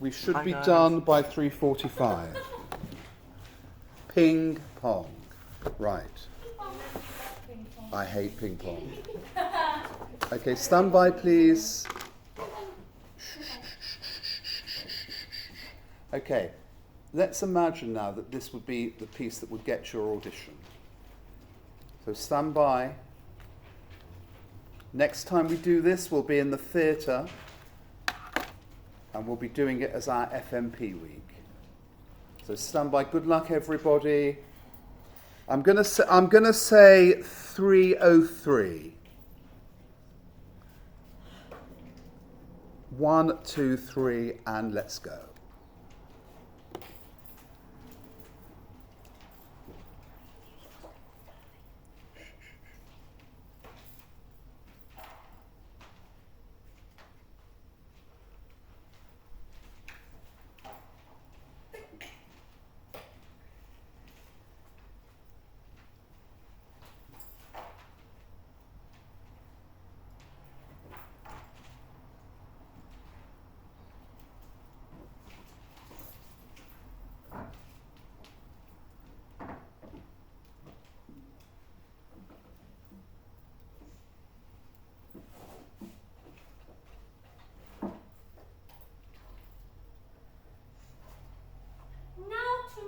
We should Hi, be guys. done by 3:45. Ping pong. Right. I hate ping pong. Okay, stand by, please. Okay, let's imagine now that this would be the piece that would get your audition. So stand by. Next time we do this, we'll be in the theatre, and we'll be doing it as our FMP week. So stand by. Good luck, everybody. I'm gonna say 3:03. 1, 2, 3, and let's go.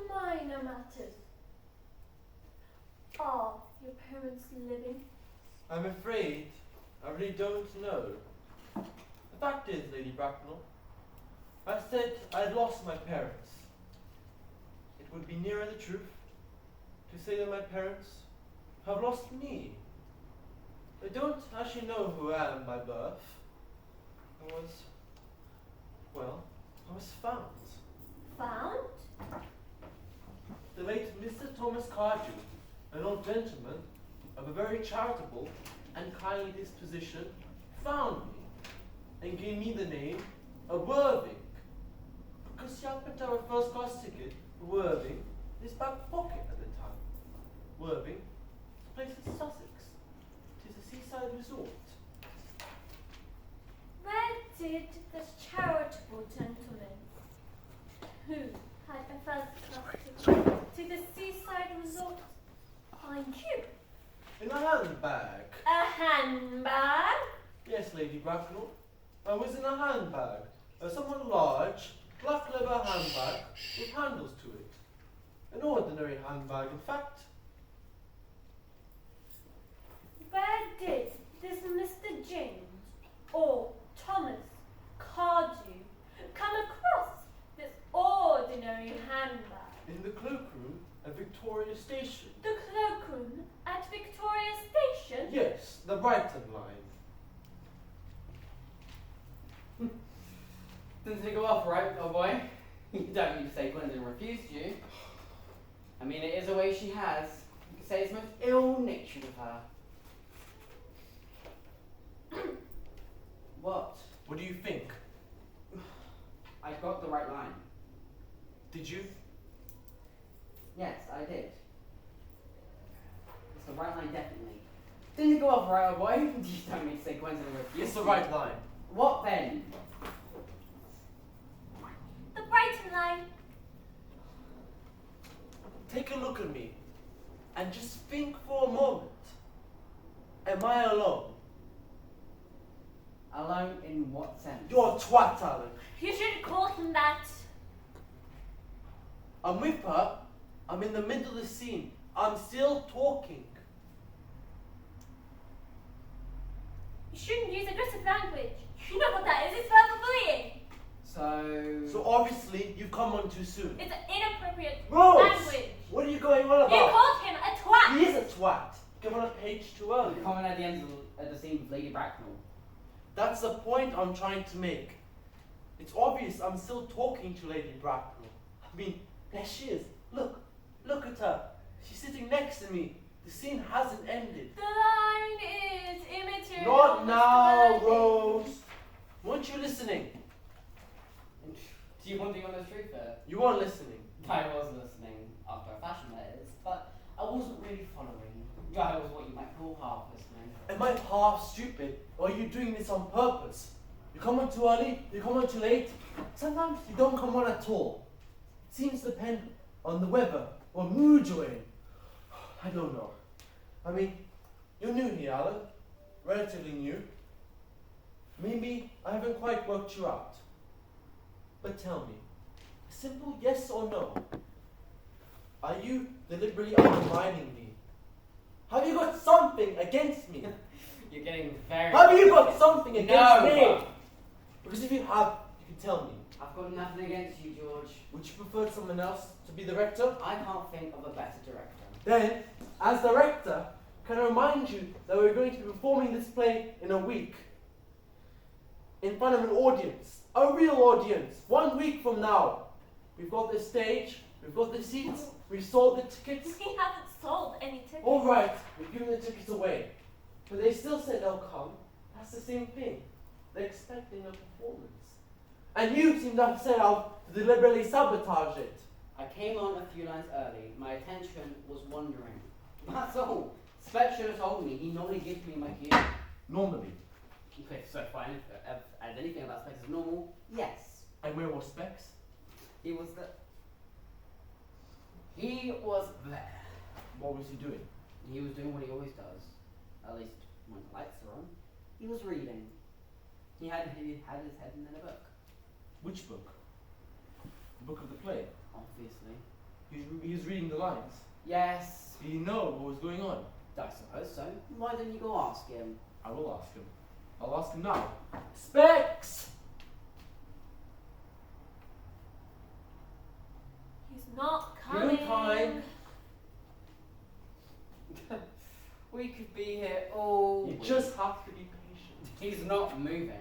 Minor matters. Are your parents living? I'm afraid I really don't know. The fact is, Lady Bracknell, I said I'd lost my parents. It would be nearer the truth to say that my parents have lost me. They don't actually know who I am by birth. I was found. Found? The late Mr. Thomas Cardew, an old gentleman of a very charitable and kindly disposition, found me and gave me the name of Worthing, because he happened to have a first-class ticket for Worthing in his back pocket at the time. Worthing is a place in Sussex. It is a seaside resort. Where did this charitable gentleman, who had a first-class ticket to the seaside resort, find you? In a handbag. A handbag? Yes, Lady Bracknell. I was in a handbag, a somewhat large, black leather handbag with handles to it. An ordinary handbag, in fact. Where did this Mr. James or Thomas Cardew come across this ordinary handbag? In the cloakroom at Victoria Station. The cloakroom at Victoria Station? Yes, the Brighton line. Didn't it go off right, oh boy? You don't mean to say Gwendolyn refused you. I mean, it is a way she has. You could say it's most ill-natured of her. What? What do you think? I got the right line. Did you? Yes, I did. It's the right line, definitely. Didn't it go off right, oh boy? You don't mean to say Gwendolyn refused It's the you. right line. What then? The Brighton line. Take a look at me and just think for a moment. Am I alone? Alone in what sense? You're a twat, Alan. You shouldn't call him that. I'm with her. I'm in the middle of the scene. I'm still talking. You shouldn't use aggressive language. You know what that is? It's verbal bullying. So obviously you've come on too soon. It's inappropriate Rose! language. What are you going on You about? called him a twat. He is a twat. Came on a page too early. Comment at the end of the scene with Lady Bracknell. That's the point I'm trying to make. It's obvious I'm still talking to Lady Bracknell. I mean, there she is. Look at her. She's sitting next to me. The scene hasn't ended. The line is immaterial. Not now, Mr. Rose. Weren't you listening? Do you want the honest truth there? You weren't listening. I was listening after a fashion, that is, but I wasn't really following. I was what you might call half listening. Am I half stupid, or are you doing this on purpose? You come on too early, you come on too late. Sometimes you don't come on at all. It seems to depend on the weather or mood you're in. I don't know. I mean, you're new here, Alan. Relatively new. Maybe I haven't quite worked you out. But tell me, a simple yes or no. Are you deliberately undermining me? Have you got something against me? You're getting very... Have you got something against me? No! Because if you have, you can tell me. I've got nothing against you, George. Would you prefer someone else to be the rector? I can't think of a better director. Then, as the rector, can I remind you that we're going to be performing this play in a week. In front of an audience. A real audience. 1 week from now. We've got the stage, we've got the seats, we've sold the tickets. We haven't sold any tickets. Alright, we've given the tickets away. But they still said they'll come. That's the same thing. They're expecting a performance. And you seem to have set out to deliberately sabotage it. I came on a few lines early. My attention was wandering. That's all. Specs should have told me. He normally gives me my cue. Normally. Okay, so fine. As anything about Specs is normal, yes. And where was Specs? He was there. He was there. What was he doing? He was doing what he always does. At least when the lights are on. He was reading. He had his head in a book. Which book? The book of the play. Obviously. He was reading the lines. Yes. Did he know what was going on? I suppose so. Why don't you go ask him? I will ask him. I'll ask him now. Specs! He's not coming. Good time. We could be here all You week. just have to be patient. He's not moving.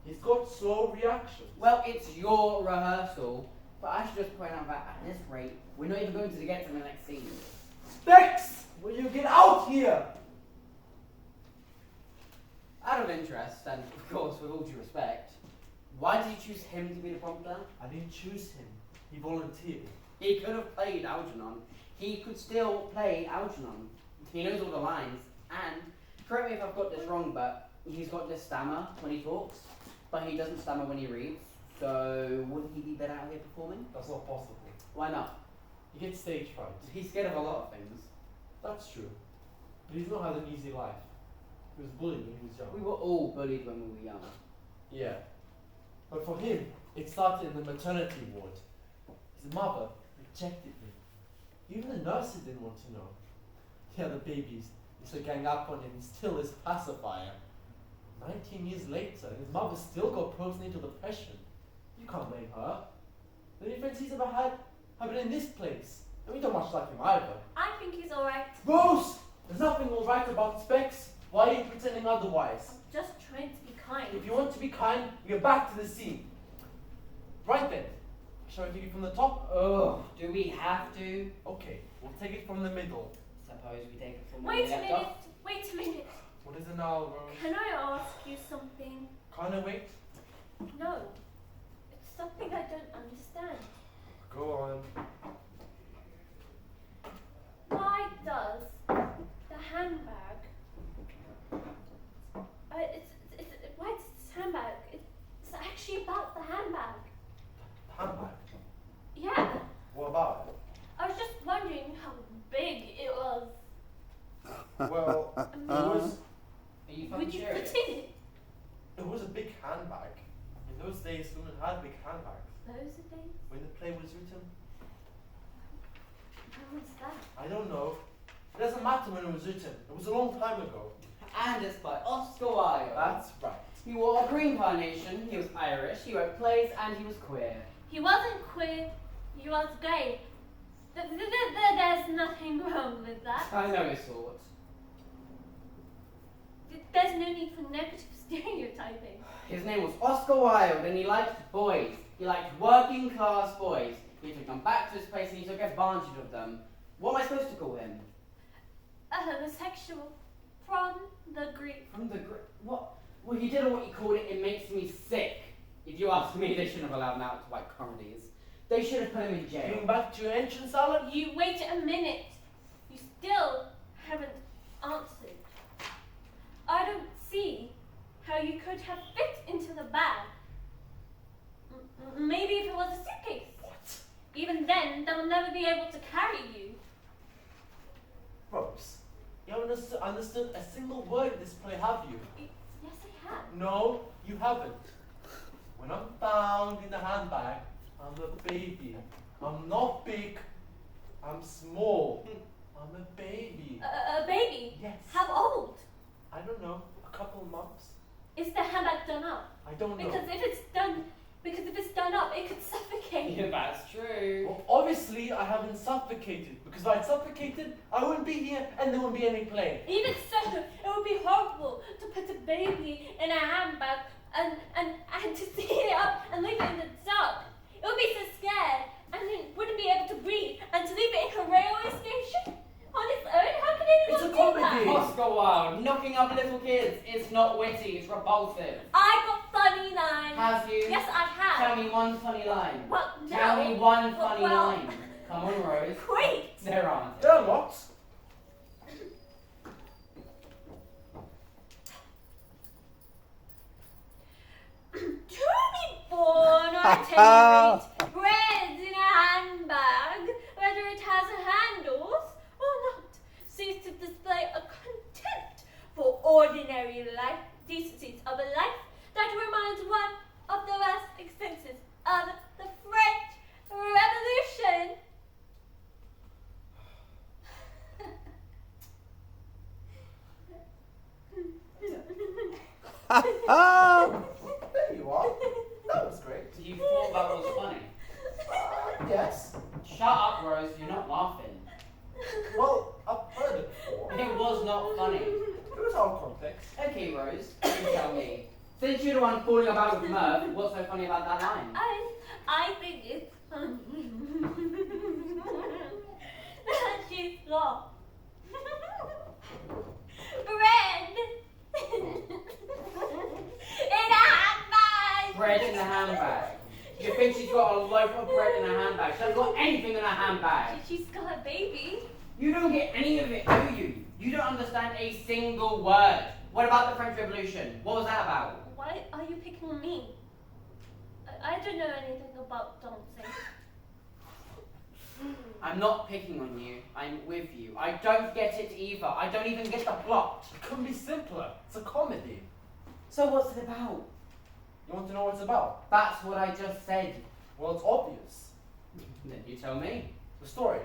He's got slow reactions. Well, it's your rehearsal, but I should just point out that at this rate, we're not even going to get to the next scene. Specs! Will you get out here? Out of interest, and of course with all due respect, why did you choose him to be the prompter? I didn't choose him. He volunteered. He could have played Algernon. He could still play Algernon. He knows all the lines, and correct me if I've got this wrong, but he's got this stammer when he talks, but he doesn't stammer when he reads. So wouldn't he be better out here performing? That's not possible. Why not? He gets stage fright. He's scared of a lot of things. That's true. But he's not had an easy life. He was bullied when he was young. We were all bullied when we were young. Yeah. But for him, it started in the maternity ward. His mother rejected me. Even the nurses didn't want to know. The other babies used to gang up on him and steal his pacifier. 19 years later, his mother still got postnatal depression. You can't blame her. The only friends he's ever had have been in this place. And we don't much like him either. I think he's alright. Rose! There's nothing alright about Specs. Why are you pretending otherwise? Just trying to be kind. If you want to be kind, we get back to the scene. Right then. Shall I take it from the top? Oh, do we have to? Okay, we'll take it from the middle. Suppose we take it from Wait where a we minute. left off. Wait a minute. What is it now, Rose? Can I ask you something? Can't I wait? No. It's something I don't understand. Go on. Why does the handbag? Why does this handbag? It's actually about the handbag. Handbag. Yeah. What about I was just wondering how big it was. it? Well, it was Are you fucking Would you serious? put in it? a big handbag. In those days, women had big handbags. Those are things. When the play was written, When was that? I don't know. It doesn't matter when it was written. It was a long time ago. And it's by Oscar Wilde. That's right. He wore a green carnation, he was Irish, he wrote plays, and he was queer. He wasn't queer. He was gay. There's nothing wrong with that. I know his sort. There's no need for negative stereotyping. His name was Oscar Wilde, and he liked boys. He liked working class boys. He used to come back to his place and he took advantage of them. What am I supposed to call him? A homosexual. From the Greek. From the what? Well, he did what he called it. It makes me sick. If you ask me, they shouldn't have allowed him out to white comedies. They should have put him in jail. Going back to your entrance, Alan? You wait a minute. You still haven't answered. I don't see how how you could have fit into the bag. Maybe if it was a suitcase. What? Even then, they'll never be able to carry you. Rose, you haven't understood a single word of this play, have you? Yes, I have. No, you haven't. When I'm found in the handbag, I'm a baby. I'm not big. I'm small. I'm a baby. A baby? Yes. How old? I don't know. A couple of months. Is the handbag done up? I don't know. Because if it's done up, it could suffocate. Yeah, that's true. Well, obviously, I haven't suffocated. Because if I'd suffocated, I wouldn't be here and there wouldn't be any play. Even so, it would be horrible to put a baby in a handbag and to seal it up and leave it in the dark. It would be so scared and it wouldn't be able to breathe, and to leave it in a railway station on its own. How can anyone It's a do comedy. that? Oscar Wilde, knocking up little kids. It's not witty, it's repulsive. I got funny lines. Have you? Yes, I have. Tell me one funny line. Well, no. Tell me one Well, funny well, line. Come on, Rose. Great. There aren't. There are lots. To be born or at any rate, bred in a handbag, whether it has handles or not, seems to display a contempt for ordinary life, decencies of a life that reminds one of the vast expenses of the French Revolution. There you are. That was great. You thought that was funny. Yes. Shut up, Rose. You're not laughing. Well, I've heard it before. It was not funny. It was out of context. Okay, Rose, you tell me. Since you're the one falling about with mirth, what's so funny about that line? I think it's funny that she's lost. Bread in a handbag. Bread in a handbag. You think she's got a loaf of bread in a handbag? She hasn't got anything in her handbag. She's got a baby. You don't get any of it, do you? You don't understand a single word. What about the French Revolution? What was that about? Why are you picking on me? I don't know anything about dancing. I'm not picking on you. I'm with you. I don't get it either. I don't even get the plot. It couldn't be simpler. It's a comedy. So what's it about? You want to know what it's about? That's what I just said. Well, it's obvious. Then you tell me. The story.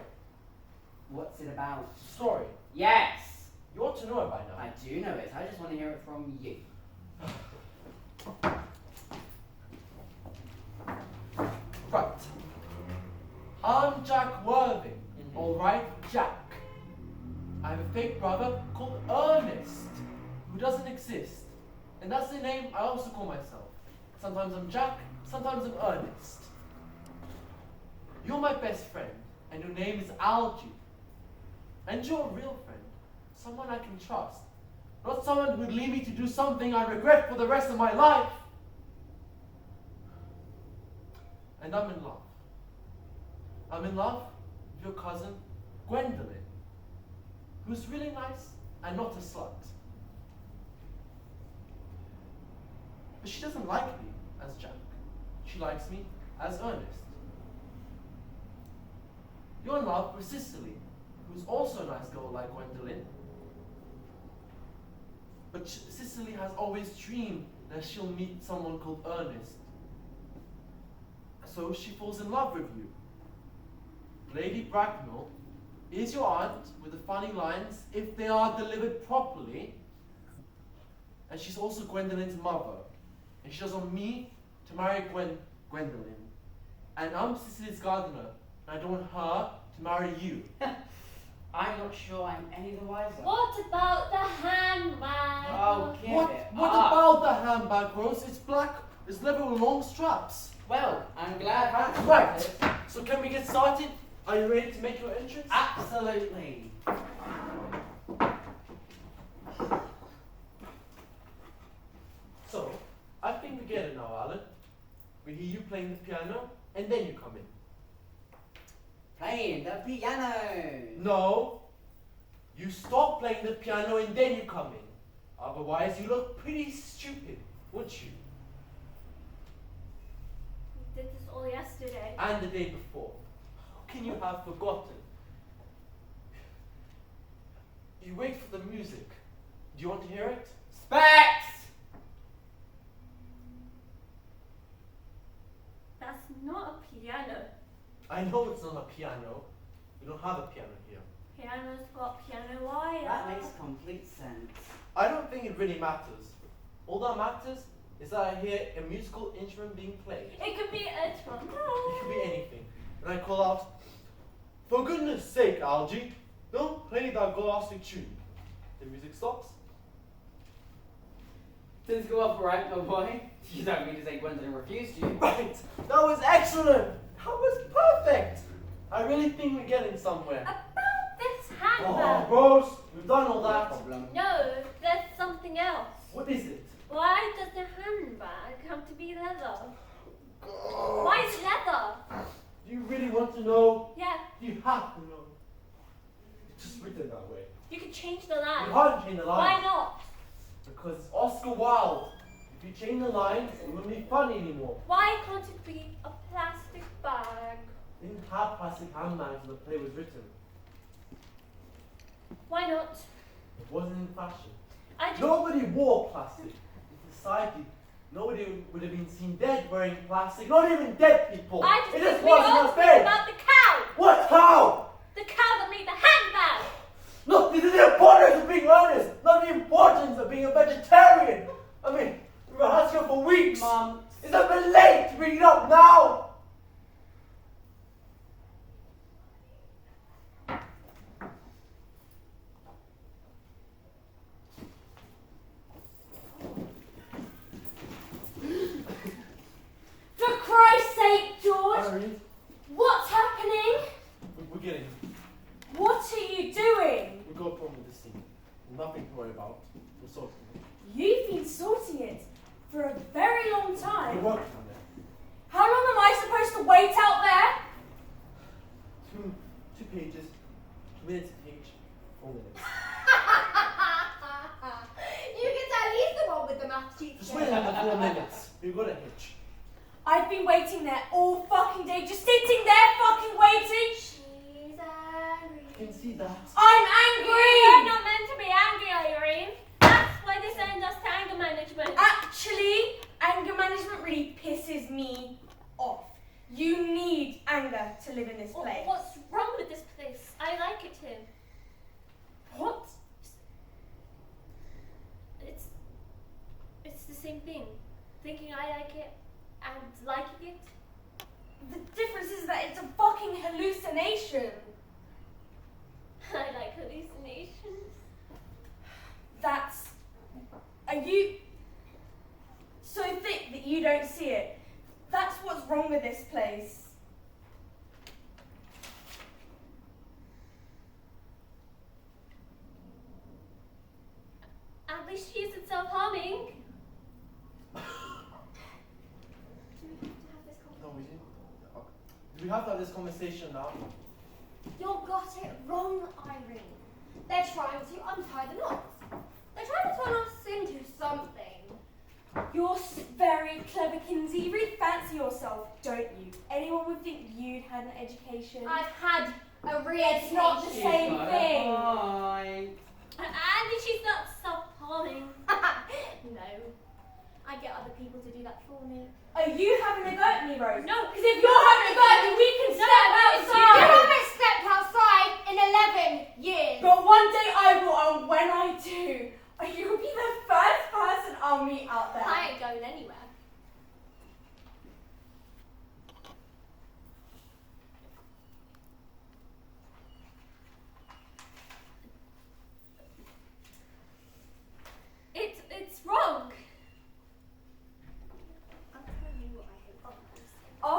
What's it about? The story. Yes! You ought to know it by now. I do know it. I just want to hear it from you. Right. I'm Jack Worthing. Alright, Jack. I have a fake brother called Ernest, who doesn't exist. And that's the name I also call myself. Sometimes I'm Jack, sometimes I'm Ernest. You're my best friend, and your name is Algie. And you're a real friend, someone I can trust. Not someone who would lead me to do something I regret for the rest of my life. And I'm in love. I'm in love with your cousin, Gwendolyn, who's really nice and not a slut. But she doesn't like me as Jack. She likes me as Ernest. You're in love with Cicely, who's also a nice girl like Gwendolyn. But Cicely has always dreamed that she'll meet someone called Ernest. So she falls in love with you. Lady Bracknell is your aunt with the funny lines if they are delivered properly. And she's also Gwendolyn's mother. And she doesn't want me to marry Gwendolyn. And I'm Cicely's gardener. And I don't want her to marry you. I'm not sure I'm any the wiser. What about the handbag? Oh, give What it up. about the handbag, Rose? It's black, it's leather with long straps. Well, I'm glad that's Right. So can we get started? Are you ready to make your entrance? Absolutely. So, I think we get it now, Alan. We hear you playing the piano, and then you come in. Playing the piano. No. You stop playing the piano, and then you come in. Otherwise, you look pretty stupid, wouldn't you? We did this all yesterday. And the day before. How can you have forgotten? You wait for the music. Do you want to hear it? Specs! That's not a piano. I know it's not a piano. We don't have a piano here. Piano's got piano wire. That makes complete sense. I don't think it really matters. All that matters is that I hear a musical instrument being played. It could be a trombone. It could be anything. And I call out, "For goodness sake, Algie, don't play that ghastly tune." The music stops. Didn't go off right, my boy. You don't mean to say Gwendolyn refused you. Right, that was excellent. That was perfect. I really think we're getting somewhere. About this Oh, handbag. Rose, we've done all No that. problem. No, there's something else. What is it? Why does the handbag have to be leather? Why is it leather? Do you really want to know? Yeah, You have to know. It's just written that way. you can change the You line. can't change the Why lines. not? Because it's Oscar Wilde. If you change the lines, it wouldn't be funny anymore. Why can't it be a plastic bag? They didn't have plastic handbags when the play was written. Why not? It wasn't in fashion. I just Nobody wore plastic. In society, nobody would have been seen dead wearing plastic. Not even dead people. I just It think just we wasn't all a speak thing. about the cow. What? How? The cow that made the handbag. Look, this is the importance of being honest, not the importance of being a vegetarian. I mean, we've rehearsed here for weeks. Mom, It's a bit late to bring it up now. For Christ's sake, George, Irene, what's happening? we're getting. What are you doing? We got a problem with this scene. Nothing to worry about. We're sorting it. You've been sorting it for a very long We're time. working on it. How long am I supposed to wait out there? Two pages. 2 minutes a page. 4 minutes. You can tell he's the one with the math teacher. Just wait another 4 minutes. We've got a hitch. I've been waiting there all fucking day, just sitting there fucking waiting. She's angry. I can see that. I'm You're angry! not meant to be angry, Irene. That's why they send us to anger management. Actually, anger management really pisses me off. You need anger to live in this place. What's wrong with this place? I like it here. What? It's the same thing. Thinking I like it and liking it. The difference is that it's a fucking hallucination. I like hallucinations. That's... Are you so thick that you don't see it? That's what's wrong with this place. At least she isn't self-harming. No, we didn't. Do we have to have this conversation now? You got it wrong, Irene. They're trying to untie the knots. They're trying to turn us into something. You're very clever, Kinsey. You really fancy yourself, don't you? Anyone would think you'd had an education. I've had a It's not the re-education. same got a thing. point. At least she's not self-harming. No. I get other people to do that for me. Are you having a go at me, Rose? No, Because if you're having a go at me, we can No, step it's You outside. haven't stepped outside in 11 years. But one day I will, and when I do, you'll be the first person I'll meet out there. I ain't going anywhere. It's wrong. I'm telling you what I hate. Oh, Are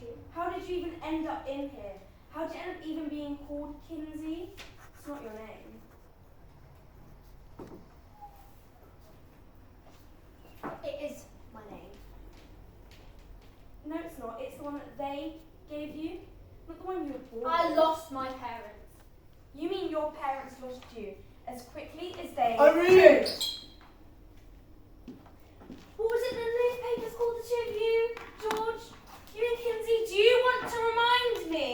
to. How did you even end up in here? How did you end up even being called Kinsey? It's not your name. It is my name. No, it's not. It's the one that they gave you, not the one you were born I with. lost my parents. You mean your parents lost you as quickly as they... Irene! What was it the newspapers called the two of you, George? You and Kinsey, do you want to remind me?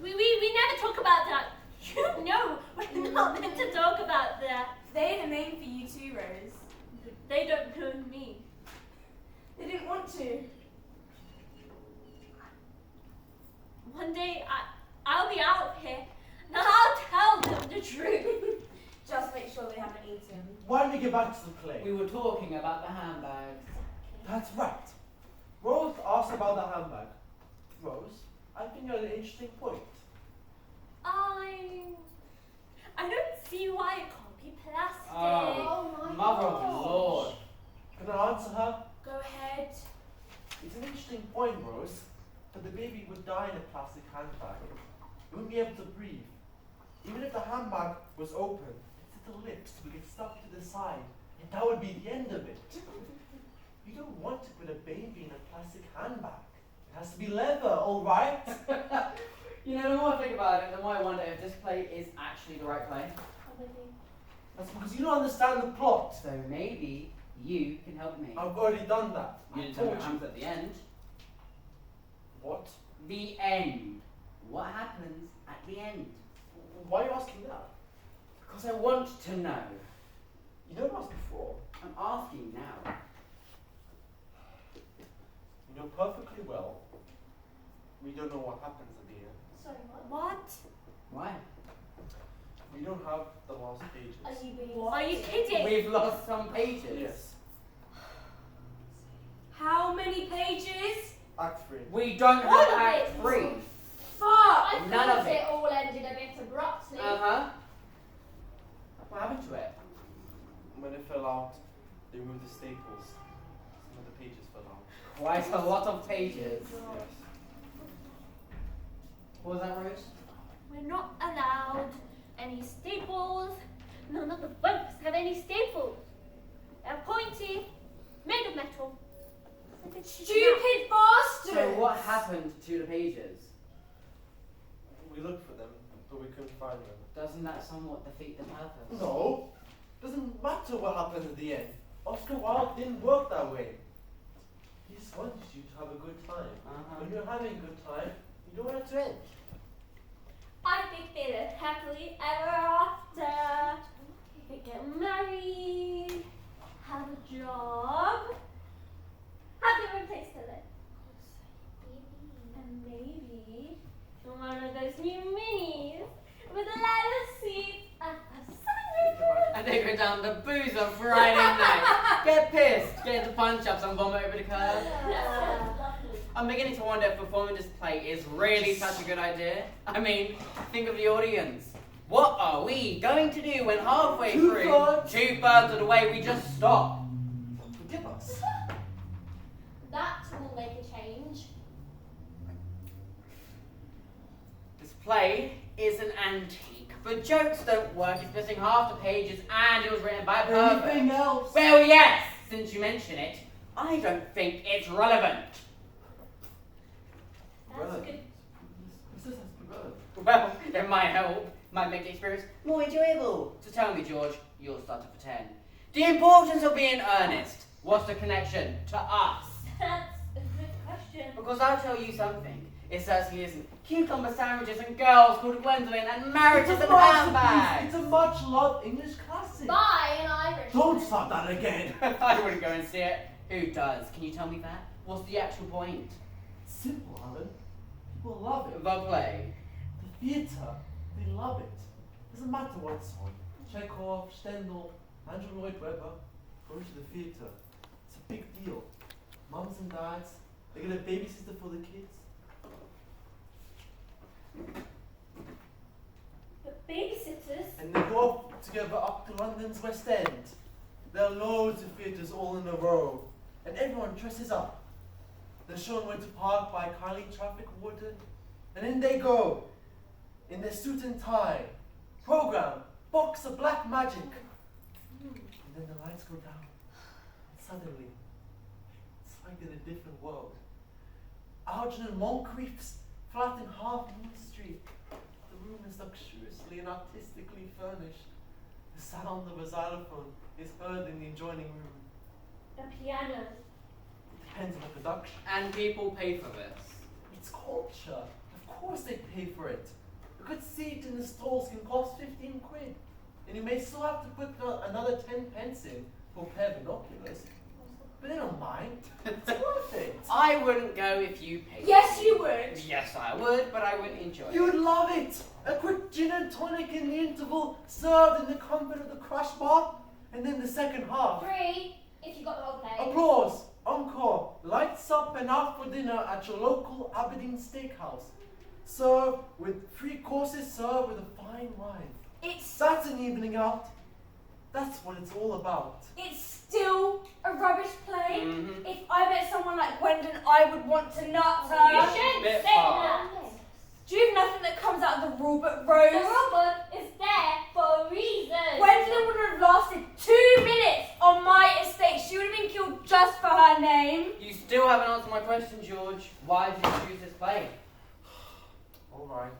We never talk about that. You know we're not meant to talk about that. They had a name for you too, Rose. They don't know me. They didn't want to. One day I'll be out here and I'll tell them the truth. Just make sure they haven't eaten. Why don't we get back to the play? We were talking about the handbags. That's right. Rose asked about the handbag. Rose, I think you're at an interesting point. I don't see why it can't be plastic. Oh, my Mother of gosh. the Lord. Can I answer her? Go ahead. It's an interesting point, Rose, that the baby would die in a plastic handbag. It wouldn't be able to breathe. Even if the handbag was open, its little lips would get stuck to the side, and that would be the end of it. You don't want to put a baby in a plastic handbag. It has to be leather, all right? You know, the more I think about it, the more I wonder if this play is actually the right play. That's because you don't understand the plot. So maybe you can help me. I've already done that. You I didn't tell me told what you. happens at the end. What? The end. What happens at the end? Why are you asking that? Because I want to know. You never asked before. I'm asking now. You know perfectly well. We don't know what happens at the end. Sorry, what? What? Why? We don't have the last pages. Are you being What? Are you kidding? We've lost some pages. Yes. How many pages? Act 3. We don't All have of Act it. 3. Fuck! I None thought of it. it all ended a bit abruptly. Uh-huh. What happened to it? When it fell out, they removed the staples. Some of the pages fell out. Quite a lot of pages. Yes. What was that, Rose? We're not allowed any staples. None of the books have any staples. They're pointy, made of metal. Stupid bastard! So what happened to the pages? We looked for them, but we couldn't find them. Doesn't that somewhat defeat the purpose? No. Doesn't matter what happened at the end. Oscar Wilde didn't work that way. He just wanted you to have a good time. Uh-huh. When you're having a good time, you don't want it to end. I think they live happily ever after. They get married, have a job, have their own place to live. And maybe one of those new minis with a leather seat and a sunroof. And they go down the boozer Friday night. Get pissed, get into punch-ups and vomit over the curb. I'm beginning to wonder if performing this play is really such a good idea. I mean, think of the audience. What are we going to do when halfway through, two-thirds of the way, we just stop? Forgive us. That will make a change. This play is an antique, but jokes don't work. It's missing half the pages and it was written by a pervert. Anything else? Well, yes, since you mention it, I don't think it's relevant. That's good. This has to be relevant. Well, it might help, might make the experience more enjoyable. So tell me, George, you'll start to pretend. The importance of being earnest. What's the connection to us? That's a good question. Because I'll tell you something. It certainly isn't cucumber sandwiches and girls called Gwendolyn and marriages and handbags. It's a much loved English classic. By an Irish. Don't start that again. I wouldn't go and see it. Who does? Can you tell me that? What's the actual point? Simple, Alan. People love it. The play. The theatre, they love it. Doesn't matter what it's on. Chekhov, Stendhal, Andrew Lloyd Webber. Go to the theatre. It's a big deal. Mums and dads, they get a babysitter for the kids. But babysitters. And they go up together up to London's West End. There are loads of theatres all in a row. And everyone dresses up. They're shown where to park by a kindly traffic warden. And in they go, in their suit and tie. Program, box of black magic. And then the lights go down. And suddenly, it's like in a different world. Algernon Moncrief's flat in Half Moon Street. The room is luxuriously and artistically furnished. The sound of a xylophone is heard in the adjoining room. The piano. Depends on the production. And people pay for this. It's culture. Of course they pay for it. A good seat in the stalls can cost 15 quid. And you may still have to put another 10 pence in for a pair of binoculars. But they don't mind. It's worth it. I wouldn't go if you paid. Yes, you would. Yes, I would, but I wouldn't enjoy You it. would love it. A quick gin and tonic in the interval, served in the comfort of the crush bar. And then the second half. 3, if you got the whole plate. Applause, encore, lights up and out for dinner at your local Aberdeen steakhouse. Serve with 3 courses served with a fine wine. That's an evening out. That's what it's all about. It's still a rubbish play. Mhm. If I met someone like Gwendon, I would want to nut You her. shouldn't Bit say far. that. Do you have nothing that comes out of the rule book, The Rose? rule book is there for a reason. Gwendolyn would have lasted 2 minutes on my estate. She would have been killed just for her name. You still haven't answered my question, George. Why did you choose this play? Alright,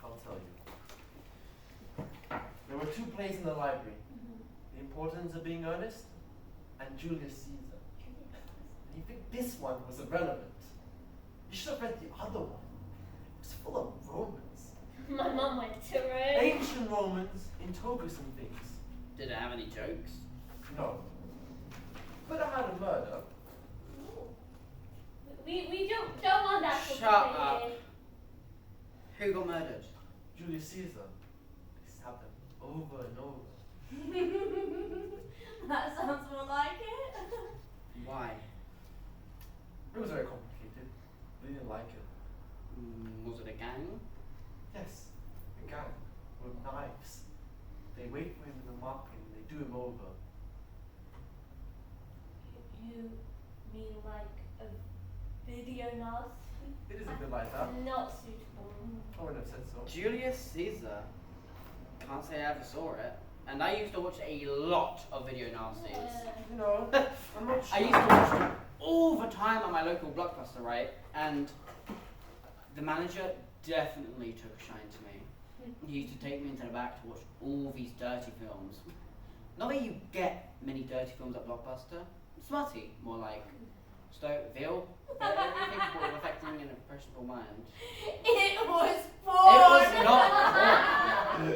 I'll tell you. There were 2 plays in the library. The Importance of Being Earnest and Julius Caesar. And you think this one was irrelevant. You should have read the other one. It was full of Romans. My mum went to it. Ancient Romans in togas and things. Did it have any jokes? No. But I had a murder. We don't want that sort Shut of thing up. here. Who got murdered? Julius Caesar. They stabbed him over and over. That sounds more like it. Why? It was very complicated. They didn't like it. Was it a gang? Yes, a gang with knives. They wait for him in the market and they do him over. You mean like a video nasty? It is a bit like that. Not suitable. I wouldn't have said so. Julius Caesar. Can't say I ever saw it. And I used to watch a lot of video nasties. You know, I'm not sure. I used to watch them all the time at my local Blockbuster, right? And the manager definitely took a shine to me. He used to take me into the back to watch all these dirty films. Not that you get many dirty films at Blockbuster. Smutty, more like. Veal. Everything was affecting an impressionable mind. It was It porn. was not porn.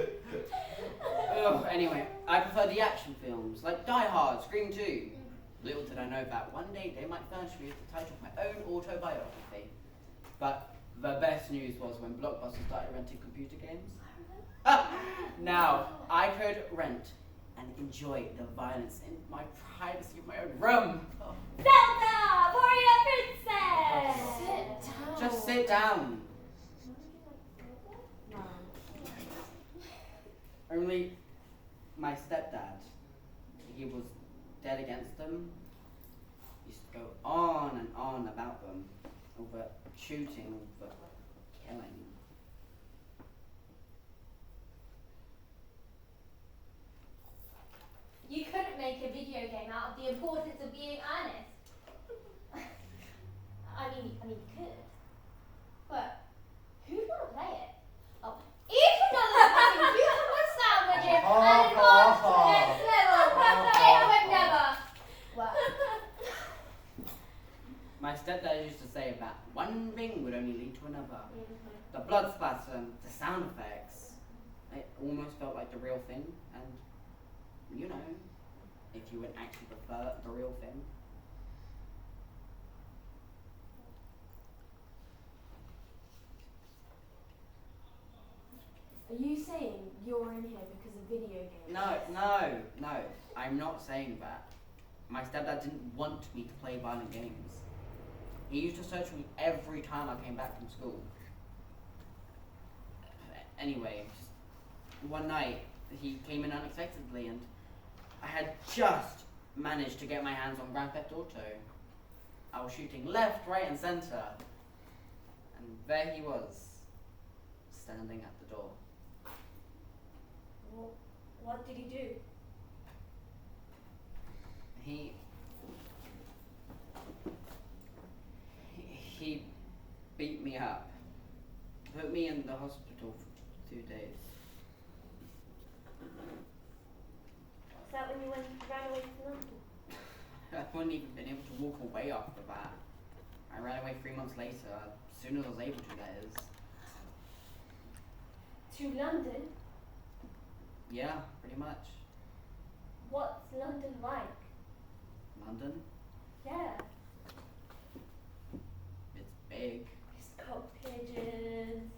Ugh, anyway, I prefer the action films, like Die Hard, Scream 2. Little did I know that one day they might furnish me with the title of my own autobiography. But the best news was when Blockbuster started renting computer games. Now, I could rent and enjoy the violence in my privacy of my own room. Oh, Zelda! Warrior Princess! just sit down. Only my stepdad, he was dead against them. He used to go on and on about them, over shooting, over killing. You couldn't make a video game out of the importance of being honest. I mean, you could. But who'd want to play it? Oh, if you know that computer would sandwich it and advance to the next level. It would never work. My stepdad used to say that one thing would only lead to another. The blood splatter, the sound effects, it almost felt like the real thing, and you know, if you would actually prefer the real thing. Are you saying you're in here because of video games? No, I'm not saying that. My stepdad didn't want me to play violent games. He used to search me every time I came back from school. Anyway, just one night he came in unexpectedly and I had just managed to get my hands on Grand Theft Auto. I was shooting left, right, and centre. And there he was, standing at the door. Well, what did he do? He beat me up. Put me in the hospital for 2 days. Is that when you ran away from London? I wouldn't even been able to walk away after that. I ran away 3 months later, as soon as I was able to, that is. To London? Yeah, pretty much. What's London like? London? Yeah. It's big. It's got pigeons,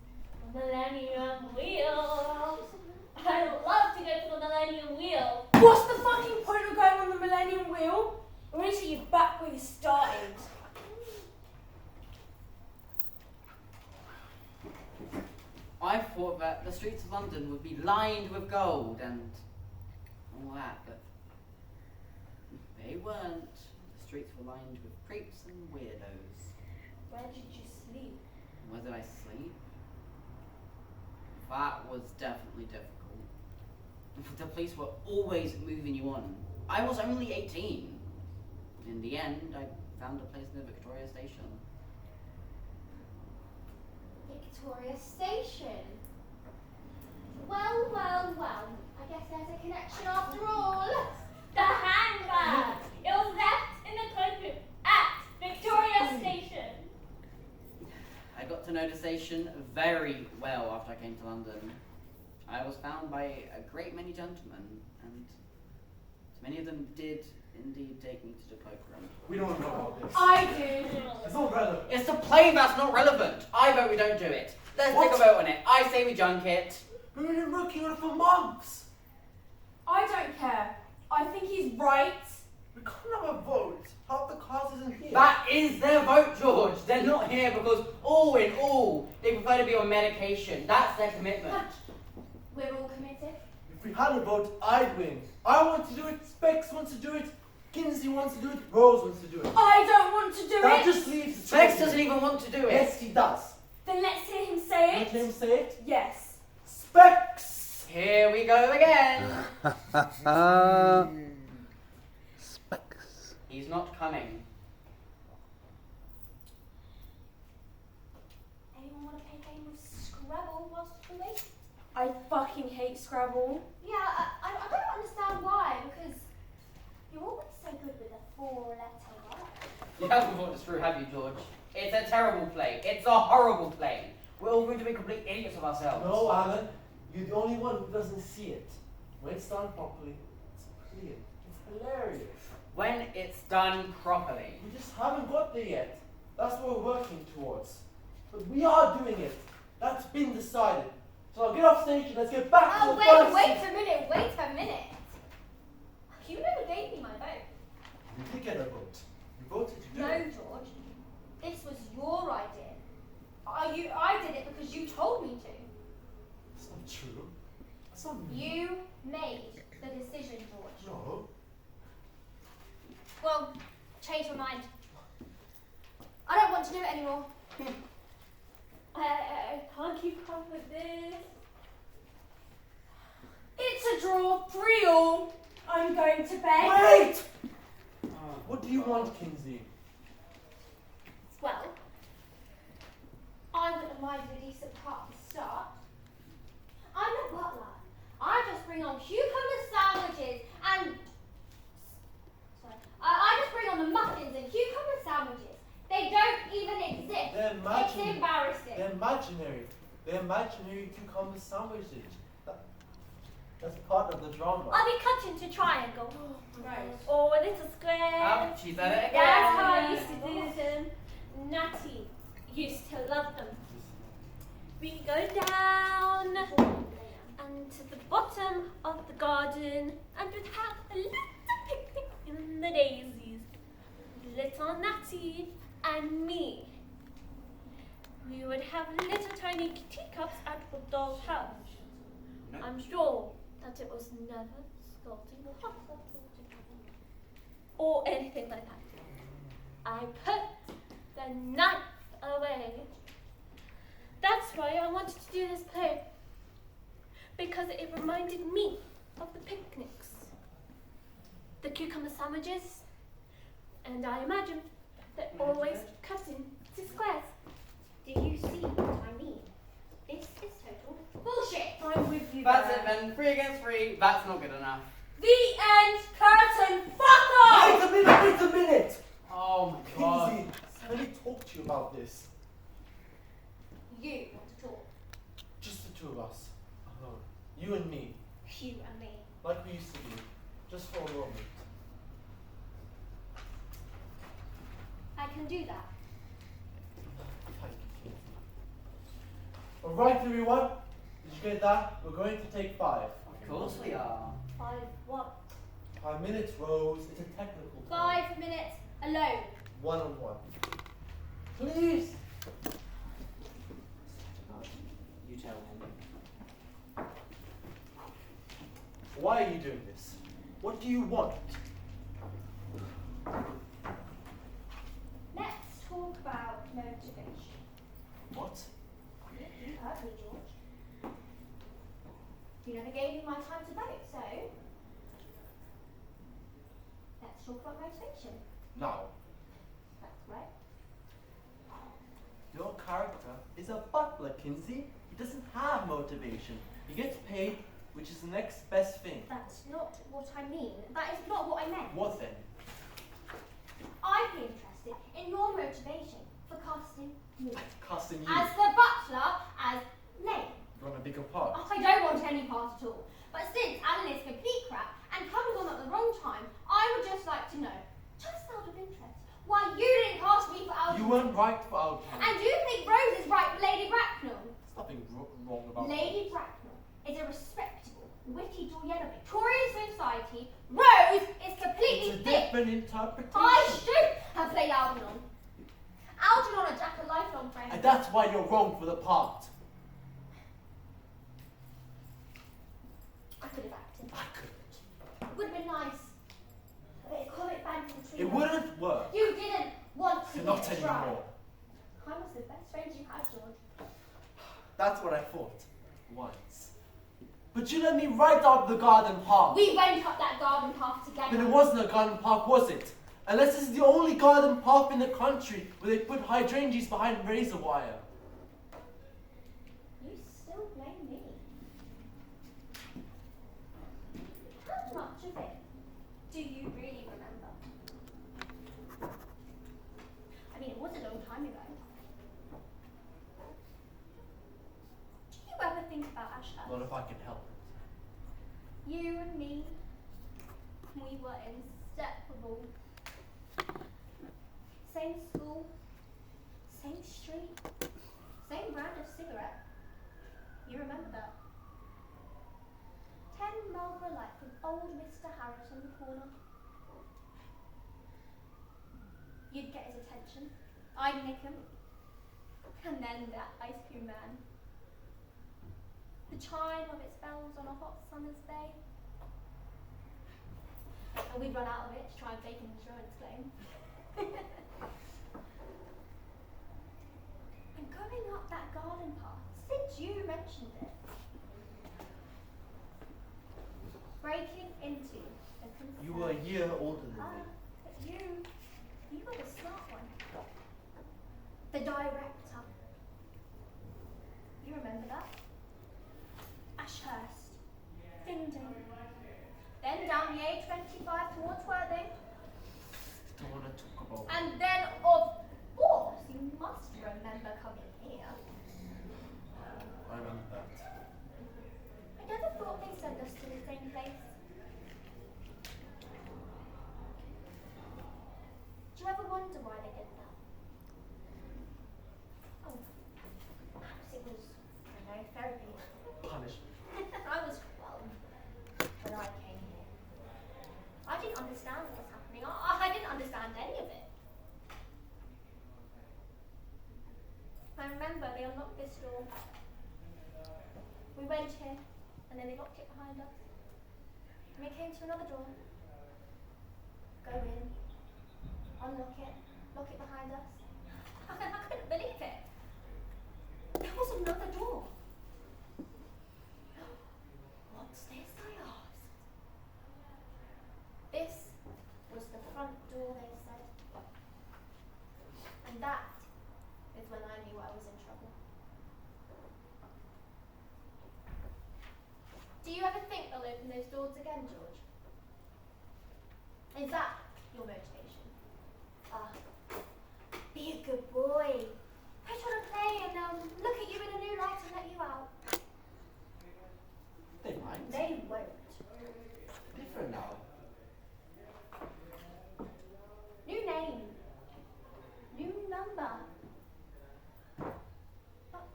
the Millennium Wheel. I'd love to go to the Millennium Wheel. What's the fucking point of going on the Millennium Wheel? I want to see you back where you started. I thought that the streets of London would be lined with gold and all that, but they weren't. The streets were lined with creeps and weirdos. Where did you sleep? Where did I sleep? That was definitely difficult. The police were always moving you on. I was only 18. In the end, I found a place near Victoria Station. Victoria Station. Well, well, well. I guess there's a connection after all. The handbag! It was left in the cloakroom at Victoria Station. I got to know the station very well after I came to London. I was found by a great many gentlemen, and many of them did indeed take me to the cloakroom. We don't know about this. I do. It's not relevant. It's the play that's not relevant. I vote we don't do it. Let's What? take a vote on it. I say we junk it. We've been working on it for months. I don't care. I think he's right. We can't have a vote. Half the class isn't here. That is their vote, George. They're not here because all in all, they prefer to be on medication. That's their commitment. We're all committed. If we had a vote, I'd win. I want to do it. Specs wants to do it. Kinsey wants to do it. Rose wants to do it. I don't want to do That it. just leaves the Specs choice. doesn't even want to do it. Yes, he does. Then let's hear him say Let him it. say it. Yes. Specs. Here we go again. Specs. He's not coming. Anyone want to play a game of Scrabble whilst we wait? I fucking hate Scrabble. Yeah, I don't understand why, because you're always so good with a 4-letter word. You haven't thought this through, have you, George? It's a terrible play. It's a horrible play. We're all going to be complete idiots of ourselves. No, Alan. You're the only one who doesn't see it. When it's done properly, it's brilliant. It's hilarious. When it's done properly. We just haven't got there yet. That's what we're working towards. But we are doing it. That's been decided. So I'll get off stage and let's get back to Oh, the wait first a minute. You never gave me my vote. You did get a vote. You voted to do No, it. George. This was your idea. I did it because you told me to. That's not true. That's not me. You made the decision, George. No. Well, change your mind. I don't want to do it anymore. I can't keep up with this. It's a draw. 3-3. I'm going to bed. Wait! What do you want, Kinsey? Well, I wouldn't mind a decent part to start. I'm the butler. I just bring on cucumber sandwiches and... Sorry. I just bring on the muffins and cucumber sandwiches. They don't even exist. They're It's imaginary. embarrassing. They're imaginary. They're imaginary cucumber sandwiches. That's part of the drama. I'll be cut into triangles. Right. Or little squares. Oh, she's at it again. That's how I used to do them. Natty used to love them. We go down and to the bottom of the garden and we'd have a little picnic in the daisies. Little Natty and me. We would have little tiny teacups at the doll's house. I'm sure that it was never scalding hot or anything like that. I put the knife away. That's why I wanted to do this play. Because it reminded me of the picnics, the cucumber sandwiches, and I imagine they're always cut into squares. Do you see what I mean? This is total bullshit. I'm with you That's there. it then. 3 against 3. That's not good enough. The end. Curtain. Fuck off. Wait a minute! Oh my god. Kinsey, let me talk to you about this. You want to talk. Just the two of us. Alone. You and me. You and me. Like we used to be. Just for a moment. I can do that. Thank you, Kinsey. Alright, everyone. Did you get that? We're going to take 5. Of course we are. 5 what? 5 minutes, Rose. It's a technical term. 5 minutes alone. One-on-one. Please! You tell him. Why are you doing this? What do you want? Let's talk about motivation. What? You heard me, George. You never gave me my time to vote, so let's talk about motivation. Now, That's right. your character is a butler, Kinsey. He doesn't have motivation. He gets paid, which is the next best thing. That's not what I mean. That is not what I meant. What then? I'd be interested in your motivation for casting me. Casting you. As the butler, as Lane. You want a bigger part? I don't want any part at all. But since Alan is complete crap and comes on at the wrong time, I would just like to know, just out of interest, why you didn't cast me for Algernon. You weren't right for Algernon. And you think Rose is right for Lady Bracknell? There's nothing wrong about Lady Bracknell is a respectable, witty Georgiana Victorian society. Rose is completely It's a thick. different interpretation. I should have played Algernon. Algernon and Jack are lifelong friends. And that's why you're wrong for the part. I could have acted. I couldn't. Would have been nice. A bit of comic banter between It us. wouldn't work. You didn't want to Not give it a try. anymore. I was the best friend you had, George. That's what I thought. Once. But you let me right up the garden path. We went up that garden path together. But it wasn't a garden path, was it? Unless this is the only garden path in the country where they put hydrangeas behind razor wire. You still blame me. How much of it do you really remember? I mean, it was a long time ago. Do you ever think about Ashurst? Not if I can help it. You and me, we were inseparable. Same school, same street, same brand of cigarette. You remember that? 10 Marlboro Light with old Mr. Harris in the corner. You'd get his attention, I'd nick him, and then that ice cream man. The chime of its bells on a hot summer's day. And we'd run out of it to try and fake an insurance claim. And going up that garden path, since you mentioned it, breaking into the concern. You were a year older than me. But you were the smart one. The director. You remember that? Ashurst, Findon, then down the A25 towards Worthing, Don't want to talk about it. and then of course you must remember coming here. I remember that. I never thought they'd send us to the same place. Do you ever wonder why they did that? Oh, perhaps it was, I don't know, therapy. Punishment. I was 12 when I came here. I didn't understand what was happening. I didn't understand any of it. I remember they unlocked this door. We went in, and then they locked it behind us. And we came to another door. Go in, unlock it, lock it behind us. I couldn't believe it. There was another door. What's this, I asked. This was the front door, they said. And that is when I knew I was in trouble. Do you ever think they'll open those doors again, George? Is that your motivation? Be a good boy. I try to play and look at you in a new light and let you out. They might. They won't. Different now. New name. New number. But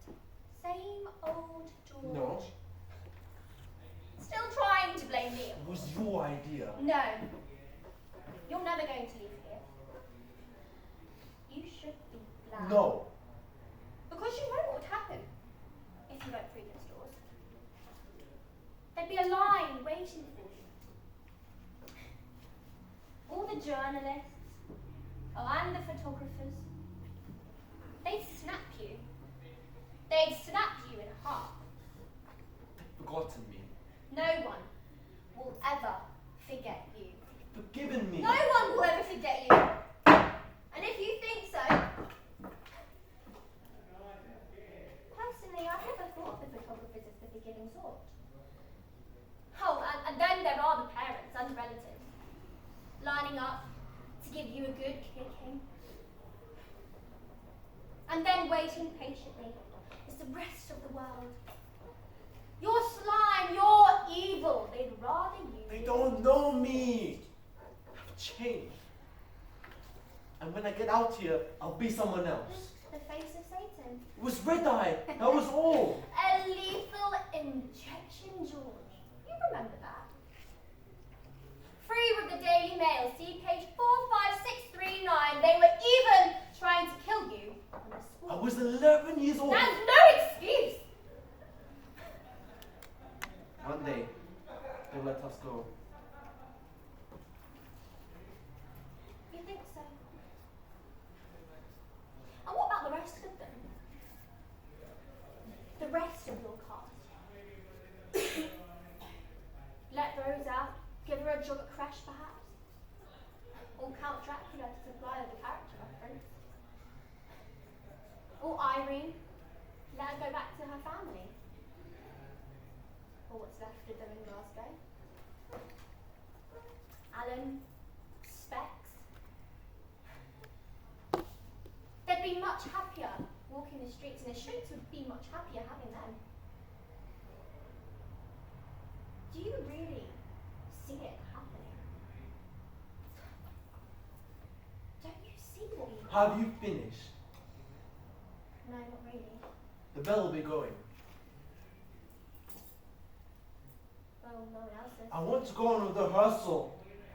same old George. No. Still trying to blame me. It was your idea. No. You're never going to leave here. You should be glad. No. Because you know what would happen if you went through those doors. There'd be a line waiting for you. All the journalists, and the photographers, they'd snap you. They'd snap you in half. They've forgotten me. No one will ever forget you. Forgiven me. No one will ever forget you. And if you think so, personally, I never thought of the photographers as the forgiving sort. Oh, and then there are the parents and the relatives, lining up to give you a good kicking. And then waiting patiently as the rest of the world. You're slime, you're evil. They'd rather you. They don't know me. I've changed. And when I get out here, I'll be someone else. The face of Satan. It was red eye. That was all. A lethal injection, George. You remember that? Free with the Daily Mail. See page 45639. They were even trying to kill you on the spot. I was 11 years old. That's no excuse. One day, they'll let us go. You think so? And what about the rest of them? The rest of your cast? Let Rose out, give her a jog at Crash perhaps? Or Count Dracula to supply her the character reference? Or Irene, let her go back to her family? Or what's left of them in Glasgow? Alan, Specs. They'd be much happier walking the streets, and the streets would be much happier having them. Do you really see it happening? Don't you see what we Have you finished? No, not really. The bell will be going. Well, no one else is. I want to go on with the rehearsal.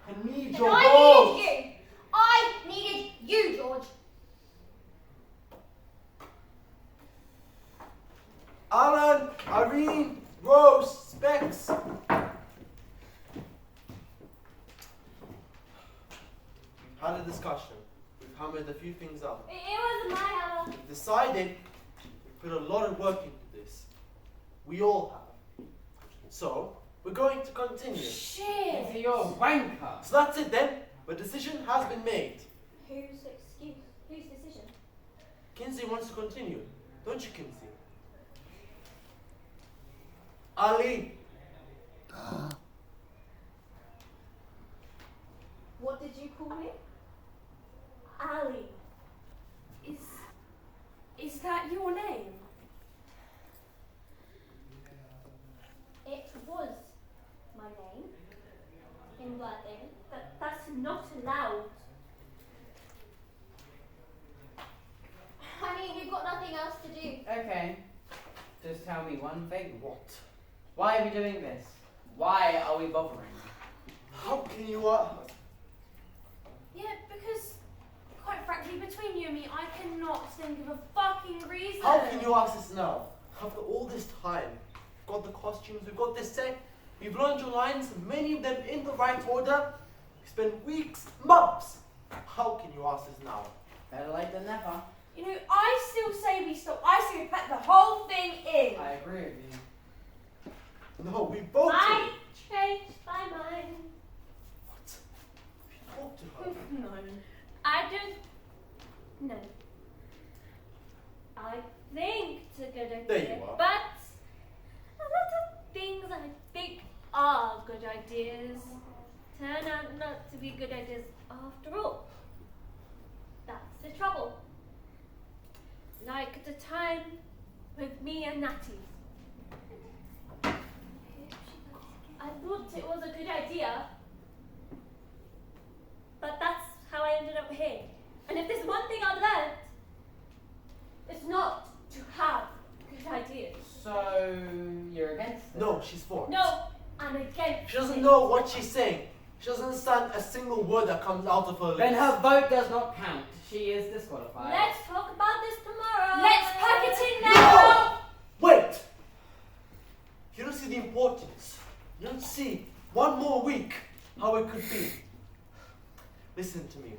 I need And your I vote. needed you! I needed you, George! Alan, Irene, Rose, Specs. Had a discussion. We've hammered a few things out. It wasn't my hammer. We've decided we put a lot of work into this. We all have. So, we're going to continue. Shit! Kinsey, you're a wanker. So that's it then. The decision has been made. Whose excuse? Whose decision? Kinsey wants to continue. Don't you, Kinsey? Ali. What did you call me? Ali. Is that your name? It was my name in Worthing, but that's not allowed. I mean, we've got nothing else to do. Okay. Just tell me one thing. What? Why are we doing this? Why are we bothering? How can you Yeah, because, quite frankly, between you and me, I cannot think of a fucking reason. How can you ask us now? After all this time, we've got the costumes, we've got the set, we've learned your lines, many of them in the right order. We spent weeks, months. How can you ask us now? Better late than never. You know, I still say we stop. I say we pack the whole thing in. I agree with you. No, we voted. I changed my mind. What? We talked to her. No. I don't know. I think it's a good idea. There you are. But a lot of things I think are good ideas turn out not to be good ideas after all. That's the trouble. Like the time with me and Natty. I thought it was a good idea, but that's how I ended up here. And if there's one thing I've learned, it's not to have good ideas. So, you're against it? No, she's for it. No, I'm against She doesn't it. know what she's saying. She doesn't understand a single word that comes out of her lips. Then her vote does not count. She is disqualified. Let's talk about this tomorrow. Let's pack it in now. Wait! You don't see the importance. You don't see one more week how it could be. Listen to me.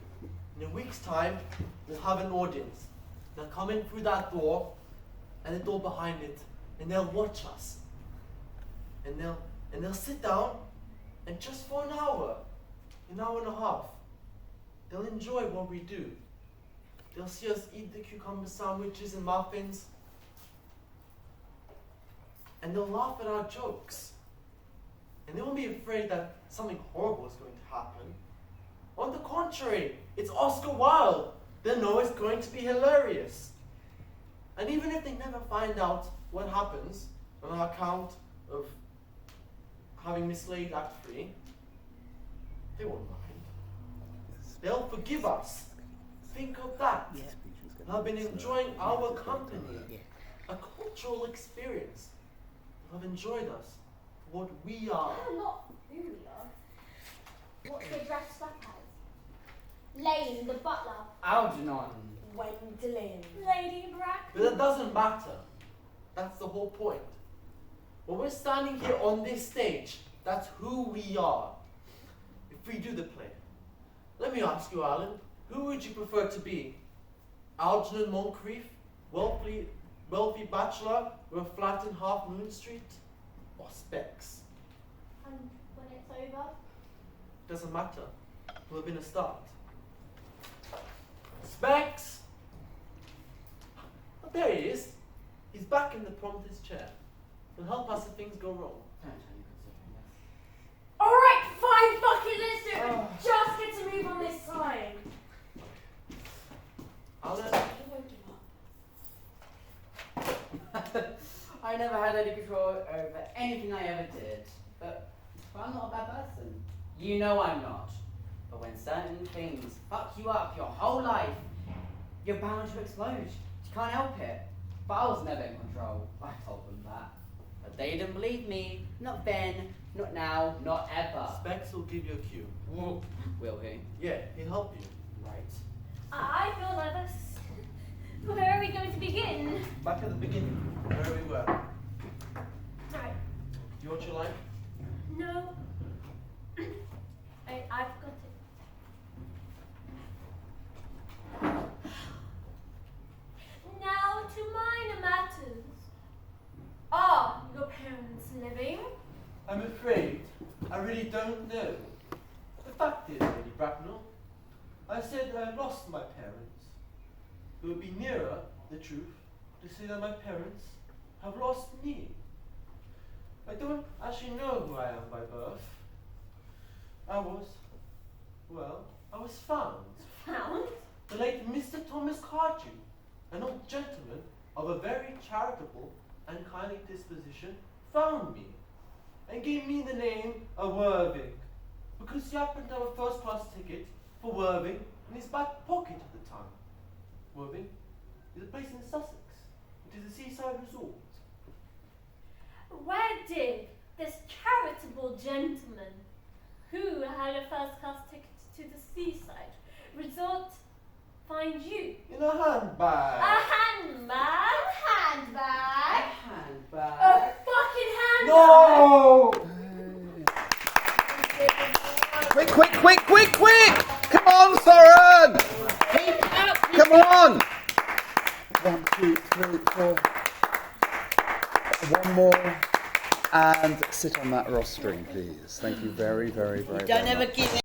In a week's time, we'll have an audience. They'll come in through that door and the door behind it, and they'll watch us. And they'll sit down, and just for an hour and a half, they'll enjoy what we do. They'll see us eat the cucumber sandwiches and muffins, and they'll laugh at our jokes. And they won't be afraid that something horrible is going to happen. On the contrary, it's Oscar Wilde. They'll know it's going to be hilarious. And even if they never find out what happens on our account of having mislaid Act 3, they won't mind. They'll forgive us. Think of that. They've been enjoying our company, a cultural experience. They've enjoyed us for what we are. No, not who we are. What they dressed up as. Lane, the butler. Algernon. Gwendolyn. Lady Brack. But that doesn't matter. That's the whole point. When we're standing here on this stage, that's who we are. If we do the play, let me ask you, Alan, who would you prefer to be? Algernon Moncrief, wealthy bachelor with a flat in Half Moon Street, or Specs? And when it's over, Doesn't matter. Will have been a start. Specs! Oh, there he is. He's back in the prompter's chair. He'll help us if things go wrong. Don't tell me considering this. Alright, fine, fuck it, let's do it. Oh. But just get to move on this side. Alan, I won't give up. I never had any control over anything I ever did. But I'm not a bad person. You know I'm not. But when certain things fuck you up your whole life, you're bound to explode. You can't help it. But I was never in control. I told them that. But they didn't believe me. Not then, not now, not ever. Specs will give you a cue. Will he? Yeah, he'll help you. Right. I feel nervous. Where are we going to begin? Back at the beginning, where we were. Right. Do you want your line? No. I've got it. Now to minor matters. Are your parents living? I'm afraid I really don't know. The fact is, Lady Bracknell, I said I lost my parents. It would be nearer the truth to say that my parents have lost me. I don't actually know who I am by birth. I was found. Found? The late Mr. Thomas Cardew, an old gentleman of a very charitable and kindly disposition, found me and gave me the name of Worthing, because he happened to have a first-class ticket for Worthing in his back pocket at the time. Worthing is a place in Sussex. It is a seaside resort. Where did this charitable gentleman, who had a first-class ticket to the seaside resort, find you? In a handbag. A handbag? handbag. Handbag. A fucking handbag! No! Quick! Come on, Soren! Come for one more. And sit on that rostrum, please. Thank you very, very, very, very much. Don't ever give